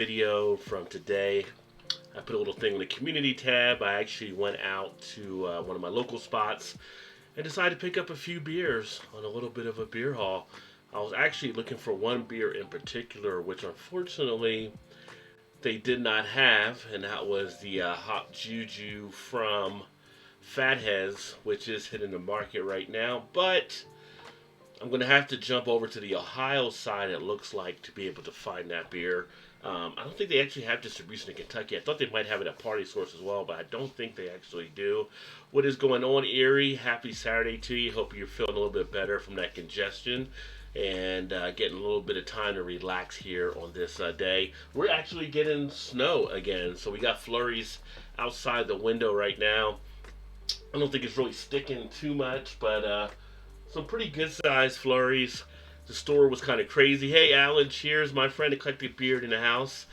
video from today. I put a little thing in the community tab. I actually went out to one of my local spots and decided to pick up a few beers on a little bit of a beer haul. I was actually looking for one beer in particular, which unfortunately they did not have, and that was the Hot Juju from Fatheads, which is hitting the market right now. But I'm going to have to jump over to the Ohio side, it looks like, to be able to find that beer. I don't think they actually have distribution in Kentucky. I thought they might have it at Party Source as well, but I don't think they actually do. What is going on, Erie? Happy Saturday to you. Hope you're feeling a little bit better from that congestion and getting a little bit of time to relax here on this day. We're actually getting snow again, so we got flurries outside the window right now. I don't think it's really sticking too much, but some pretty good sized flurries. The store was kind of crazy. Hey, Alan, cheers, my friend. Eclectic Beard in the house.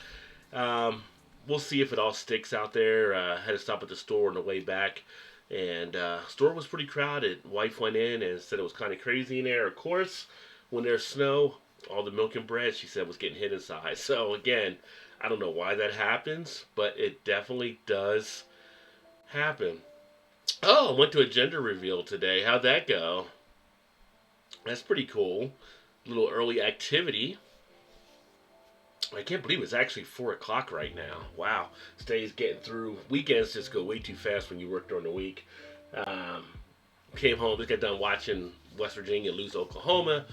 Um, we'll see if it all sticks out there. Had to stop at the store on the way back, and store was pretty crowded. Wife went in and said it was kind of crazy in there. Of course, when there's snow, all the milk and bread, she said, was getting hit inside. So again, I don't know why that happens, but it definitely does happen. Oh, I went to a gender reveal today. How'd that go? That's pretty cool. Little early activity. I can't believe it's actually 4 o'clock right now. Wow, this day's getting through. Weekends just go way too fast when you work during the week. Um, Came home, just got done watching West Virginia lose to Oklahoma.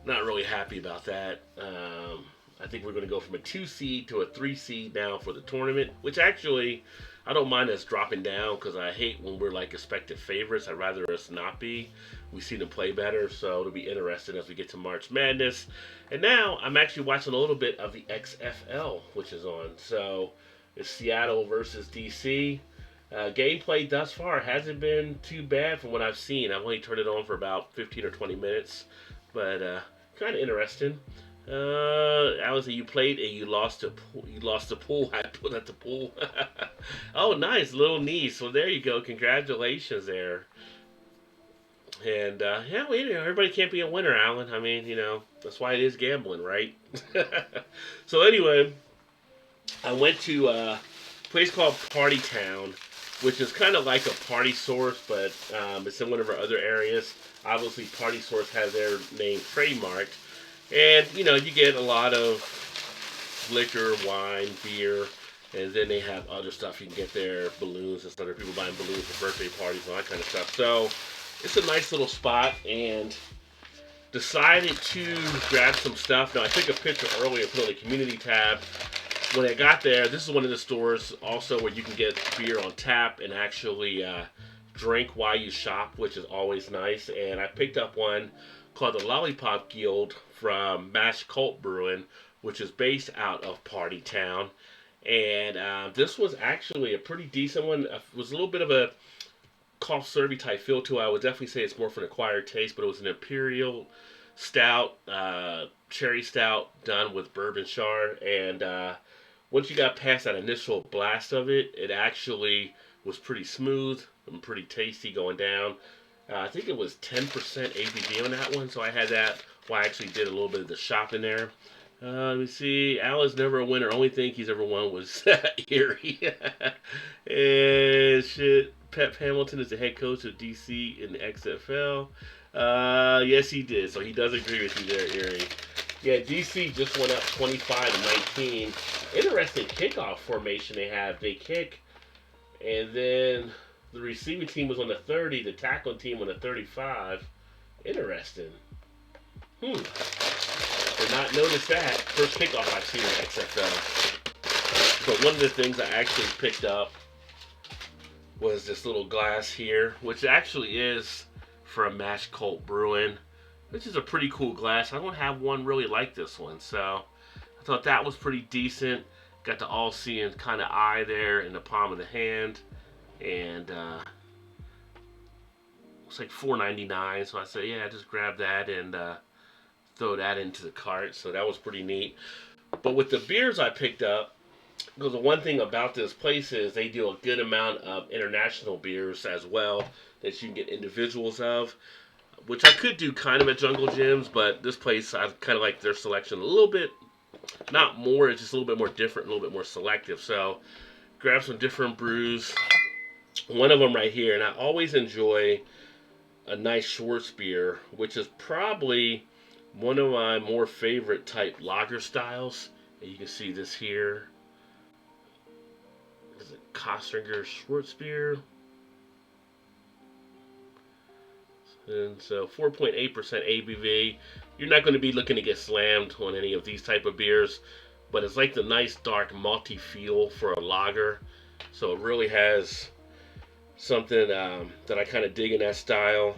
Not really happy about that. I think we're going to go from a 2 seed to a 3 seed now for the tournament, which actually I don't mind us dropping down because I hate when we're like expected favorites. I'd rather us not be. We see them play better, so it'll be interesting as we get to March Madness. And now I'm actually watching a little bit of the XFL, which is on. So it's Seattle versus DC. Gameplay thus far hasn't been too bad from what I've seen. I've only turned it on for about 15 or 20 minutes, but kind of interesting. Allison, you played and you lost the pool. I put at the pool. Oh, nice, little knee. So there you go. Congratulations there. And yeah, well, everybody can't be a winner, Alan. I mean, that's why it is gambling, right? So anyway, I went to a place called Party Town, which is kind of like a party source, but it's in one of our other areas. Obviously, Party Source has their name trademarked. And, you get a lot of liquor, wine, beer, and then they have other stuff you can get there, balloons and stuff. People buying balloons for birthday parties and all that kind of stuff. So it's a nice little spot, and decided to grab some stuff. Now, I took a picture earlier, put on the community tab. When I got there, this is one of the stores also where you can get beer on tap and actually drink while you shop, which is always nice. And I picked up one called the Lollipop Guild from Mash Cult Brewing, which is based out of Party Town. And this was actually a pretty decent one. It was a little bit of a cough syrupy type feel to it. I would definitely say it's more for an acquired taste, but it was an imperial stout, cherry stout done with bourbon chard. And once you got past that initial blast of it, it actually was pretty smooth and pretty tasty going down. I think it was 10% ABV on that one, so I had that. Well, I actually did a little bit of the shopping there. Let me see. Al is never a winner. Only thing he's ever won was Erie. And shit. Pep Hamilton is the head coach of DC in the XFL. Yes, he did. So he does agree with you there, Erie. Yeah, DC just went up 25 to 19. Interesting kickoff formation they have. They kick, and then the receiving team was on the 30, the tackling team on the 35. Interesting. Did not notice that. First kickoff I've seen in XFL. But one of the things I actually picked up was this little glass here, which actually is from Mash Cult Brewing, which is a pretty cool glass. I don't have one really like this one, so I thought that was pretty decent. Got the all-seeing kind of eye there in the palm of the hand, and it's like $4.99. So I said, yeah, just grab that and throw that into the cart. So that was pretty neat. But with the beers I picked up, because the one thing about this place is they do a good amount of international beers as well that you can get individuals of, which I could do kind of at Jungle Gyms, but this place I kind of like their selection a little bit Not more, it's just a little bit more different, a little bit more selective. So grab some different brews. One of them right here, and I always enjoy a nice Schwartz beer, which is probably one of my more favorite type lager styles. And you can see this here. This is a Kostringer Schwartz beer. And so 4.8% ABV. You're not going to be looking to get slammed on any of these type of beers, but it's like the nice dark malty feel for a lager. So it really has something that I kind of dig in that style.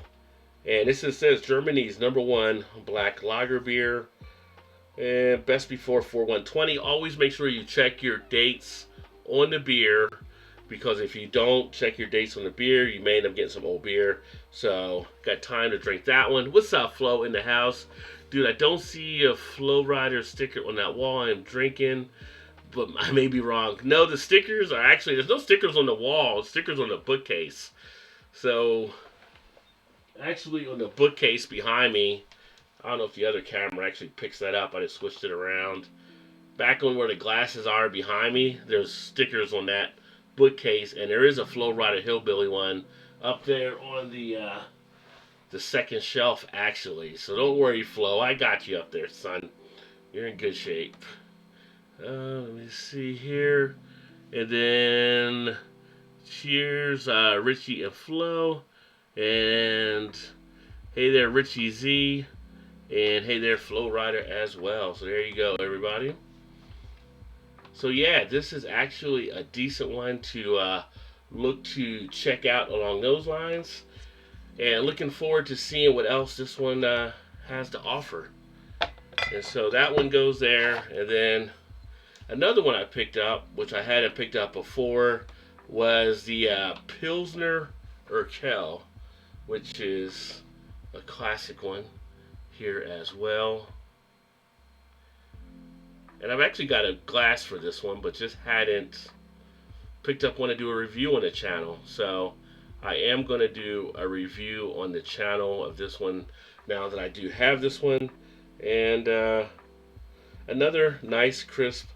And this says Germany's #1 black lager beer. And best before 4120. Always make sure you check your dates on the beer, because if you don't check your dates on the beer, you may end up getting some old beer. So got time to drink that one. What's up, Flo, in the house? Dude, I don't see a Flow Rider sticker on that wall I am drinking, but I may be wrong. No, the stickers are actually, there's no stickers on the wall, stickers on the bookcase. So actually on the bookcase behind me, I don't know if the other camera actually picks that up. I just switched it around. Back on where the glasses are behind me, there's stickers on that bookcase, and there is a Flow Rider Hillbilly one up there on the second shelf, actually. So don't worry, Flo. I got you up there, son. You're in good shape. Let me see here. And then cheers, Richie and Flo. And hey there, Richie Z. And hey there, Flow Rider as well. So there you go, everybody. So yeah, this is actually a decent one to look to check out along those lines. And looking forward to seeing what else this one has to offer. And so that one goes there. And then another one I picked up, which I hadn't picked up before, was the Pilsner Urquell, which is a classic one here as well. And I've actually got a glass for this one, but just hadn't picked up one to do a review on the channel. So I am going to do a review on the channel of this one now that I do have this one. And another nice crisp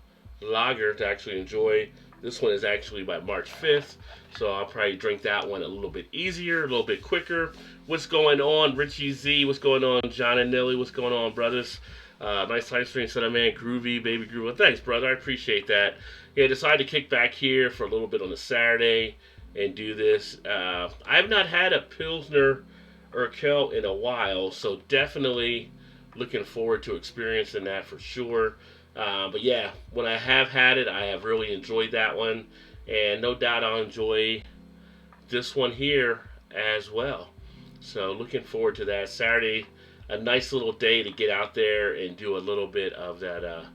lager to actually enjoy. This one is actually by March 5th, so I'll probably drink that one a little bit easier, a little bit quicker. What's going on, Richie Z? What's going on, John and Nelly? What's going on, brothers? Nice live stream, son of man, groovy, baby groove. Well, thanks, brother. I appreciate that. Yeah, decided to kick back here for a little bit on a Saturday and do this. I've not had a Pilsner Urquell in a while, so definitely looking forward to experiencing that for sure. But yeah, when I have had it, I have really enjoyed that one, and no doubt I'll enjoy this one here as well. So looking forward to that Saturday. A nice little day to get out there and do a little bit of that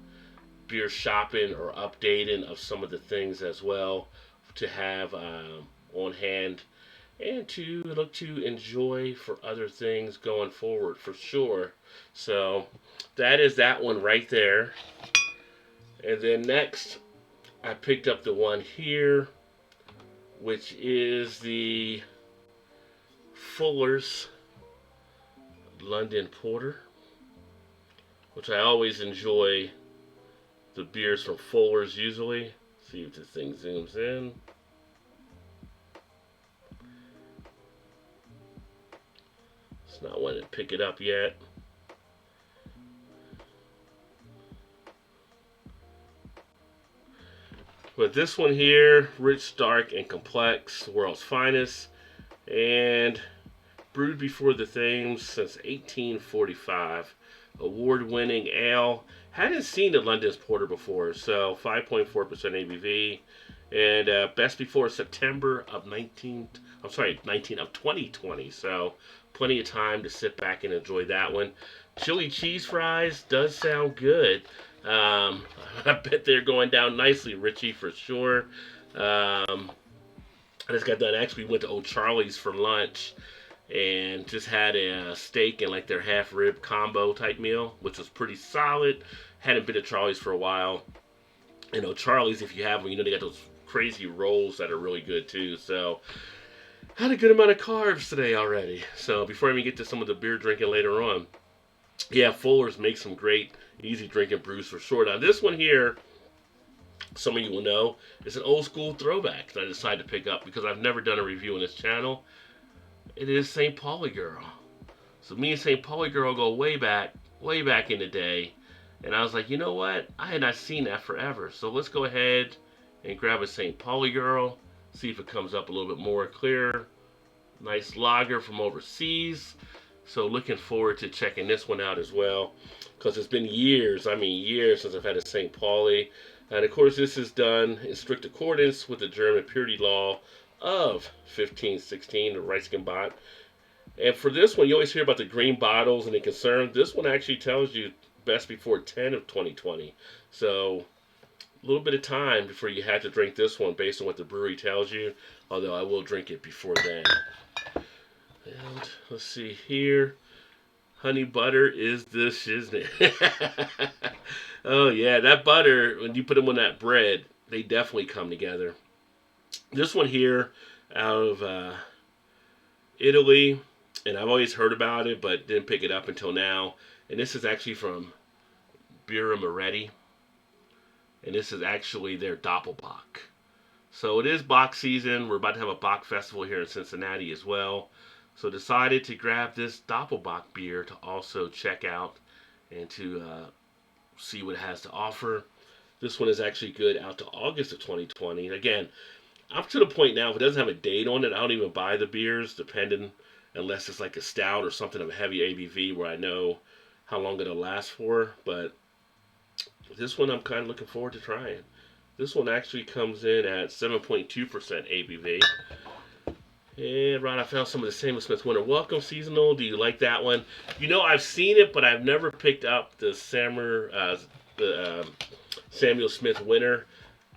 beer shopping or updating of some of the things as well to have on hand and to look to enjoy for other things going forward for sure. So that is that one right there. And then next I picked up the one here, which is the Fuller's London Porter, which I always enjoy the beers from Fuller's usually. See if this thing zooms in. It's not wanting to pick it up yet. But this one here, rich, dark, and complex, world's finest, and brewed before the Thames since 1845. Award-winning ale. Hadn't seen the London's Porter before, so 5.4% ABV. And best before September of 2020. So plenty of time to sit back and enjoy that one. Chili cheese fries does sound good. I bet they're going down nicely, Richie, for sure. I just got done. Actually, went to Old Charlie's for lunch and just had a steak and like their half rib combo type meal, which was pretty solid. Hadn't been to Charlie's for a while. You know, Charlie's, if you have them, you know they got those crazy rolls that are really good too. So had a good amount of carbs today already. So before I even get to some of the beer drinking later on. Yeah, Fuller's makes some great, easy drinking brews for sure. Now, this one here, some of you will know, is an old school throwback that I decided to pick up because I've never done a review on this channel. It is St. Pauli Girl. So me and St. Pauli Girl go way back in the day. And I was like, you know what? I had not seen that forever. So let's go ahead and grab a St. Pauli Girl. See if it comes up a little bit more clear. Nice lager from overseas. So looking forward to checking this one out as well. Because it's been years, I mean years, since I've had a St. Pauli. And of course this is done in strict accordance with the German purity law of 1516, the Reichsgebot. And for this one, you always hear about the green bottles and the concern. This one actually tells you best before 10 of 2020. So a little bit of time before you have to drink this one based on what the brewery tells you. Although I will drink it before then. And let's see here. Honey butter is the shiznit. Oh yeah, that butter, when you put them on that bread, they definitely come together. This one here out of Italy, and I've always heard about it, but didn't pick it up until now. And this is actually from Birra Moretti, and this is actually their Doppelbock. So it is Bock season. We're about to have a Bock festival here in Cincinnati as well. So decided to grab this Doppelbock beer to also check out and to see what it has to offer. This one is actually good out to August of 2020. And again, I'm to the point now, if it doesn't have a date on it, I don't even buy the beers, depending, unless it's like a stout or something of a heavy ABV where I know how long it'll last for. But this one I'm kind of looking forward to trying. This one actually comes in at 7.2% ABV. And right, I found some of the Samuel Smith Winter Welcome Seasonal. Do you like that one? You know, I've seen it, but I've never picked up the Samuel Smith Winter.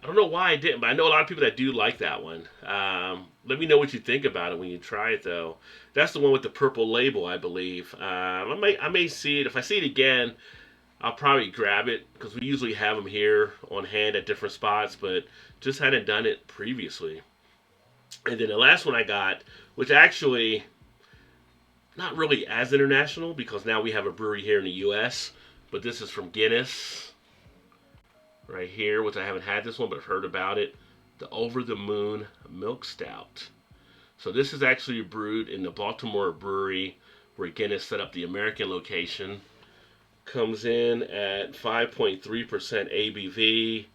I don't know why I didn't, but I know a lot of people that do like that one. Let me know what you think about it when you try it, though. That's the one with the purple label, I believe. I may see it. If I see it again, I'll probably grab it because we usually have them here on hand at different spots, but just hadn't done it previously. And then the last one I got, which actually not really as international because now we have a brewery here in the U.S., but this is from Guinness right here, which I haven't had this one, but I've heard about it. The Over the Moon Milk Stout. So this is actually brewed in the Baltimore brewery where Guinness set up the American location. Comes in at 5.3% ABV,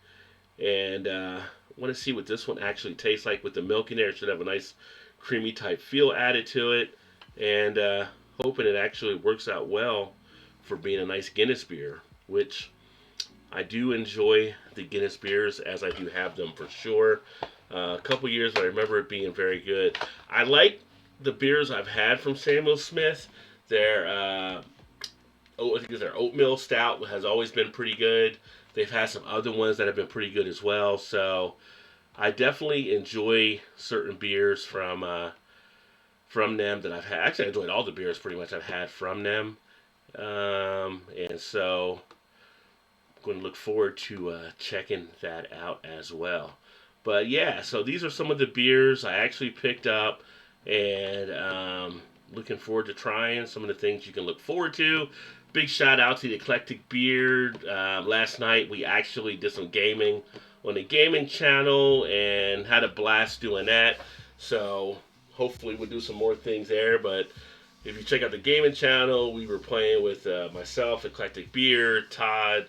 and want to see what this one actually tastes like with the milk in there. It should have a nice creamy type feel added to it, and hoping it actually works out well for being a nice Guinness beer, which I do enjoy the Guinness beers as I do have them for sure. A couple years I remember it being very good. I like the beers I've had from Samuel Smith. I think their oatmeal stout has always been pretty good. They've had some other ones that have been pretty good as well. So I definitely enjoy certain beers from them that I've had. Actually, I enjoyed all the beers pretty much I've had from them. And so I'm going to look forward to checking that out as well. But yeah, so these are some of the beers I actually picked up, and looking forward to trying some of the things you can look forward to. Big shout out to the Eclectic Beard. Last night we actually did some gaming on the gaming channel and had a blast doing that. So hopefully we'll do some more things there. But if you check out the gaming channel, we were playing with myself, Eclectic Beard, Todd,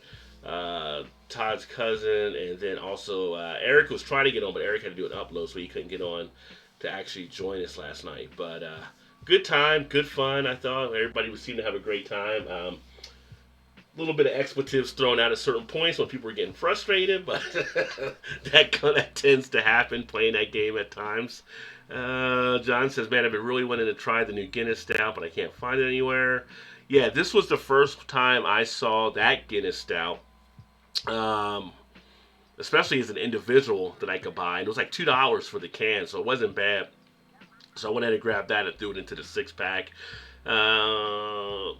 Todd's cousin, and then also Eric was trying to get on, but Eric had to do an upload, so he couldn't get on to actually join us last night. But good time, good fun, I thought. Everybody seemed to have a great time. A little bit of expletives thrown out at certain points when people were getting frustrated, but that tends to happen playing that game at times. John says, man, I've been really wanting to try the new Guinness Stout, but I can't find it anywhere. Yeah, this was the first time I saw that Guinness Stout, especially as an individual that I could buy. And it was like $2 for the can, so it wasn't bad. So I went ahead and grabbed that and threw it into the 6-pack.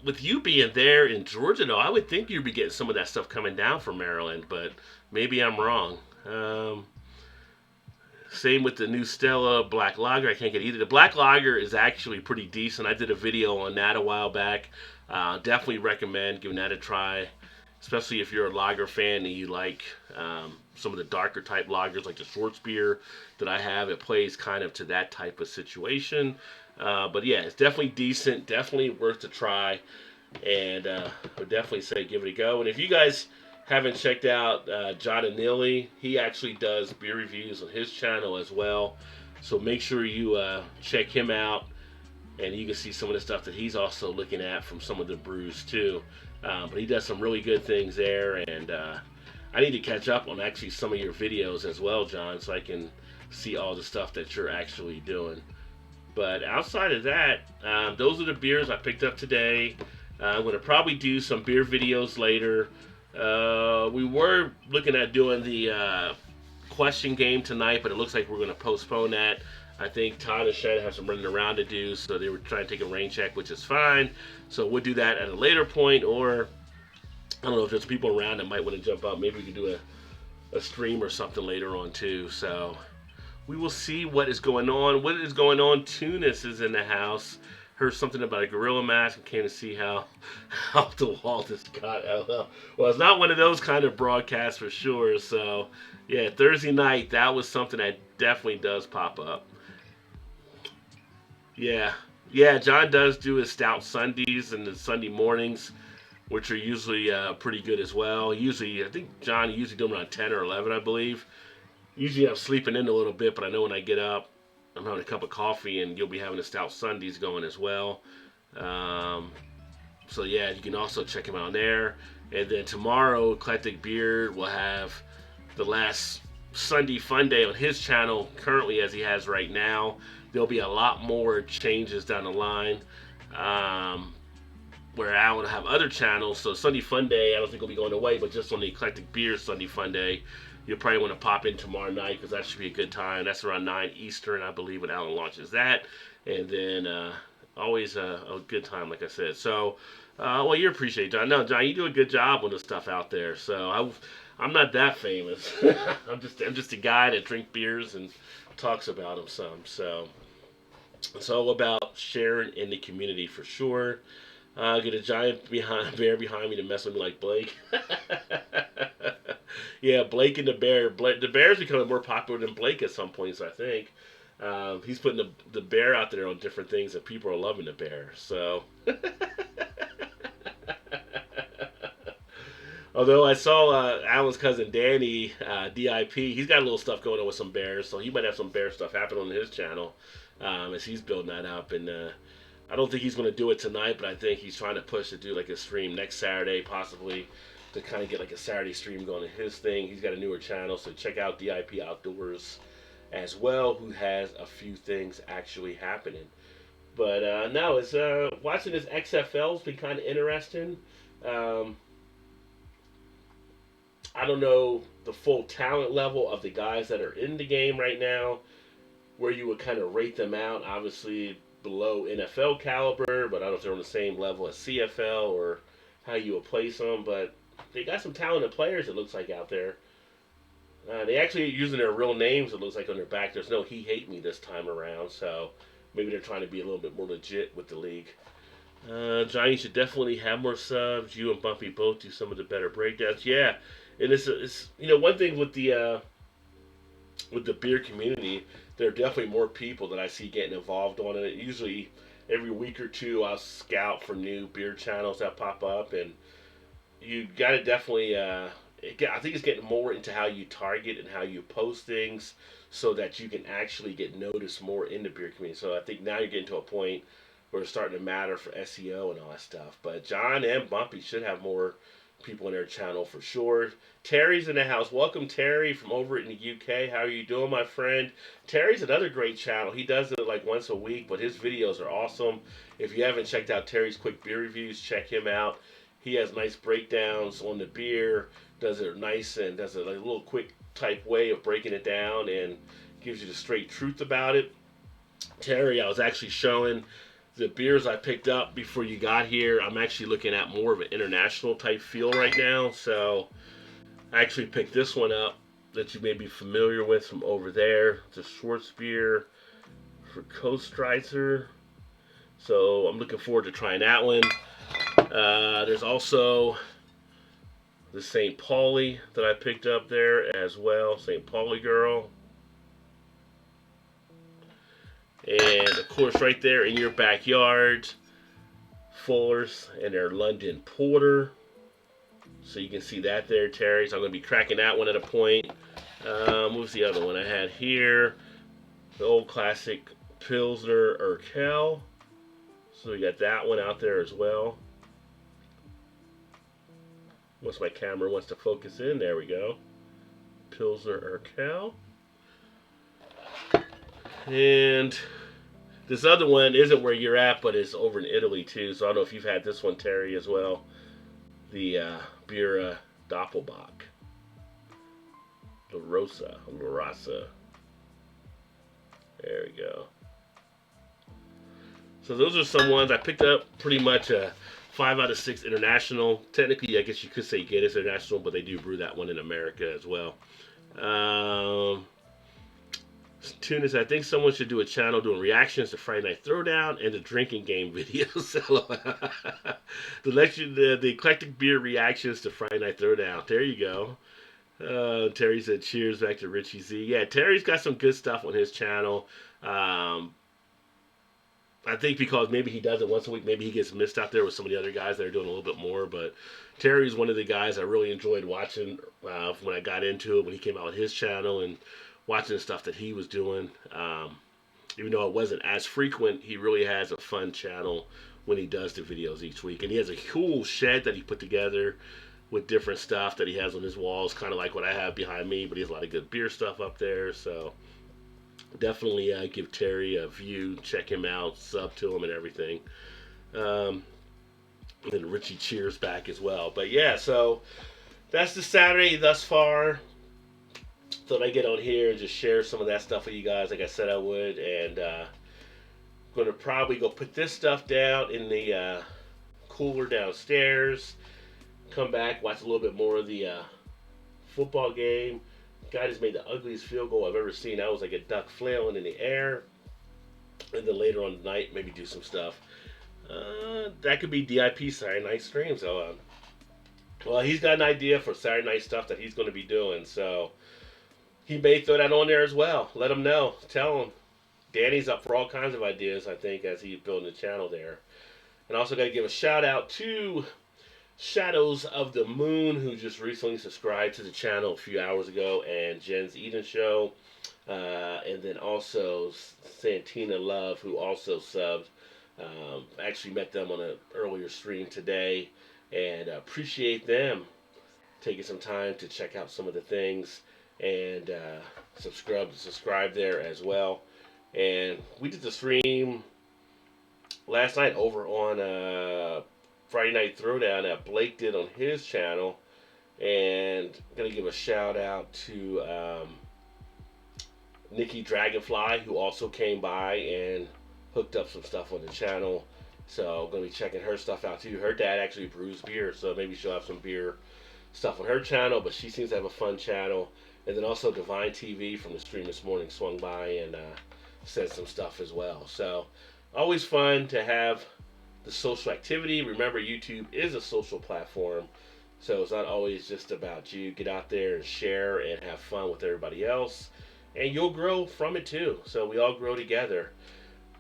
With you being there in Georgia, though, I would think you'd be getting some of that stuff coming down from Maryland, but maybe I'm wrong. Same with the new Stella Black Lager. I can't get either. The Black Lager is actually pretty decent. I did a video on that a while back. Definitely recommend giving that a try, especially if you're a lager fan and you like some of the darker type lagers like the Schwartz beer that I have. It plays kind of to that type of situation. But yeah, it's definitely decent, definitely worth a try, and I would definitely say give it a go. And if you guys haven't checked out John Anili, he actually does beer reviews on his channel as well. So make sure you check him out, and you can see some of the stuff that he's also looking at from some of the brews too. But he does some really good things there, and I need to catch up on actually some of your videos as well, John, so I can see all the stuff that you're actually doing. But outside of that, those are the beers I picked up today. I'm going to probably do some beer videos later. We were looking at doing the question game tonight, but it looks like we're going to postpone that. I think Todd and Shed have some running around to do, so they were trying to take a rain check, which is fine. So we'll do that at a later point, or I don't know if there's people around that might want to jump up. Maybe we can do a stream or something later on too. So we will see what is going on. What is going on? Tunis is in the house. Heard something about a gorilla mask and came to see how off the wall this got. Well, it's not one of those kind of broadcasts for sure. So yeah, Thursday night, that was something that definitely does pop up. Yeah. Yeah, John does do his stout Sundays and the Sunday mornings, which are usually pretty good as well. Usually, I think John usually do them around 10 or 11, I believe. Usually I'm sleeping in a little bit, but I know when I get up, I'm having a cup of coffee, and you'll be having the stout Sundays going as well. So yeah, you can also check him out there. And then tomorrow, Eclectic Beard will have the last Sunday Fun Day on his channel, currently as he has right now. There'll be a lot more changes down the line. Where I will have other channels. So Sunday Fun Day, I don't think will be going away, but just on the Eclectic Beer Sunday Fun Day, you'll probably want to pop in tomorrow night because that should be a good time. That's around 9 Eastern, I believe, when Alan launches that. And then always a good time, like I said. So, well, you appreciate it, John. No, John, you do a good job on the stuff out there. So I'm not that famous. I'm just a guy that drinks beers and talks about them some. So it's all about sharing in the community for sure. Get a giant bear behind me to mess with me like Blake. Yeah, Blake and the bear. The bear's becoming more popular than Blake at some points, I think. He's putting the bear out there on different things, and people are loving the bear. So, although I saw Alan's cousin Danny, DIP, he's got a little stuff going on with some bears, so he might have some bear stuff happen on his channel as he's building that up. And I don't think he's going to do it tonight, but I think he's trying to push to do like a stream next Saturday, possibly, to kind of get like a Saturday stream going in his thing. He's got a newer channel, so check out DIP Outdoors as well, who has a few things actually happening. But no, it's watching this XFL's been kind of interesting. I don't know the full talent level of the guys that are in the game right now, where you would kind of rate them out. Obviously below NFL caliber, but I don't know if they're on the same level as CFL or how you would place them. But they got some talented players, it looks like, out there. They actually are using their real names, it looks like, on their back. There's no "He Hate Me" this time around, so maybe they're trying to be a little bit more legit with the league. Johnny, you should definitely have more subs. You and Bumpy both do some of the better breakdowns. Yeah, and it's one thing with the beer community, there are definitely more people that I see getting involved on it. Usually, every week or two, I'll scout for new beer channels that pop up, and you got to definitely. I think it's getting more into how you target and how you post things, so that you can actually get noticed more in the beer community. So I think now you're getting to a point where it's starting to matter for SEO and all that stuff. But John and Bumpy should have more people in their channel for sure. Terry's in the house. Welcome, Terry, from over in the UK. How are you doing, my friend? Terry's another great channel. He does it like once a week, but his videos are awesome. If you haven't checked out Terry's quick beer reviews, check him out. He has nice breakdowns on the beer, does it nice, and does it like a little quick type way of breaking it down and gives you the straight truth about it. Terry, I was actually showing the beers I picked up before you got here. I'm actually looking at more of an international type feel right now. So I actually picked this one up that you may be familiar with from over there. It's a Schwartz beer for Coastreiser. So I'm looking forward to trying that one. There's also the St. Pauli that I picked up there as well. St. Pauli girl. And of course, right there in your backyard, Fuller's and their London Porter. So you can see that there, Terry. So I'm going to be cracking that one at a point. What was the other one I had here? The old classic Pilsner Urquell. So we got that one out there as well. Once my camera wants to focus in, there we go. Pilsner Urquell. And this other one isn't where you're at, but it's over in Italy too. So I don't know if you've had this one, Terry, as well. The beer Doppelbock. La Rosa. La Rosa. There we go. So those are some ones I picked up. Pretty much a 5 out of 6 international. Technically, I guess you could say Guinness International, but they do brew that one in America as well. Tunis, I think someone should do a channel doing reactions to Friday Night Throwdown and the drinking game videos. the eclectic beer reactions to Friday Night Throwdown. There you go. Terry said, cheers back to Richie Z. Yeah, Terry's got some good stuff on his channel. I think because maybe he does it once a week, maybe he gets missed out there with some of the other guys that are doing a little bit more. But Terry's one of the guys I really enjoyed watching when I got into it, when he came out with his channel and watching the stuff that he was doing. Even though it wasn't as frequent, he really has a fun channel when he does the videos each week. And he has a cool shed that he put together with different stuff that he has on his walls, kind of like what I have behind me, but he has a lot of good beer stuff up there. So definitely give Terry a view, check him out, sub to him and everything. And then Richie cheers back as well. But yeah, so that's the Saturday thus far. Thought I'd get on here and just share some of that stuff with you guys like I said I would. And I'm going to probably go put this stuff down in the cooler downstairs. Come back, watch a little bit more of the football game. Guy just made the ugliest field goal I've ever seen. That was like a duck flailing in the air. And then later on tonight, maybe do some stuff. That could be DIP Saturday night stream. So, well, he's got an idea for Saturday night stuff that he's going to be doing. So, he may throw that on there as well. Let him know. Tell him. Danny's up for all kinds of ideas, I think, as he's building the channel there. And also got to give a shout out to Shadows of the Moon, who just recently subscribed to the channel a few hours ago, and Jen's Eden Show, and then also Santina Love, who also subbed. Actually met them on an earlier stream today, and appreciate them taking some time to check out some of the things and subscribe there as well. And we did the stream last night over on Friday Night Throwdown that Blake did on his channel, and I'm gonna give a shout out to Nikki Dragonfly, who also came by and hooked up some stuff on the channel. So I'm gonna be checking her stuff out too. Her dad actually brews beer, so maybe she'll have some beer stuff on her channel, but she seems to have a fun channel. And then also Divine TV from the stream this morning swung by and said some stuff as well. So always fun to have the social activity. Remember, YouTube is a social platform, so it's not always just about you. Get out there and share and have fun with everybody else, and you'll grow from it too. So we all grow together.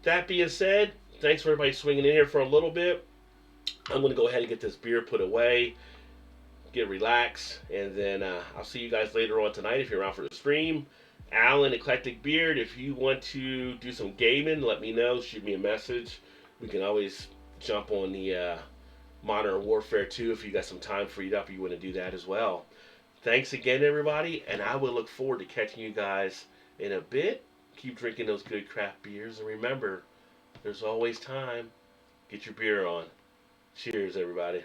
That being said, thanks for everybody swinging in here for a little bit. I'm going to go ahead and get this beer put away, get relaxed, and then I'll see you guys later on tonight if you're around for the stream. Alan Eclectic Beard, if you want to do some gaming, let me know. Shoot me a message. We can always jump on the Modern Warfare 2 if you got some time freed up. You want to do that as well. Thanks again, everybody, and I will look forward to catching you guys in a bit. Keep drinking those good craft beers, and remember, there's always time. Get your beer on. Cheers, everybody.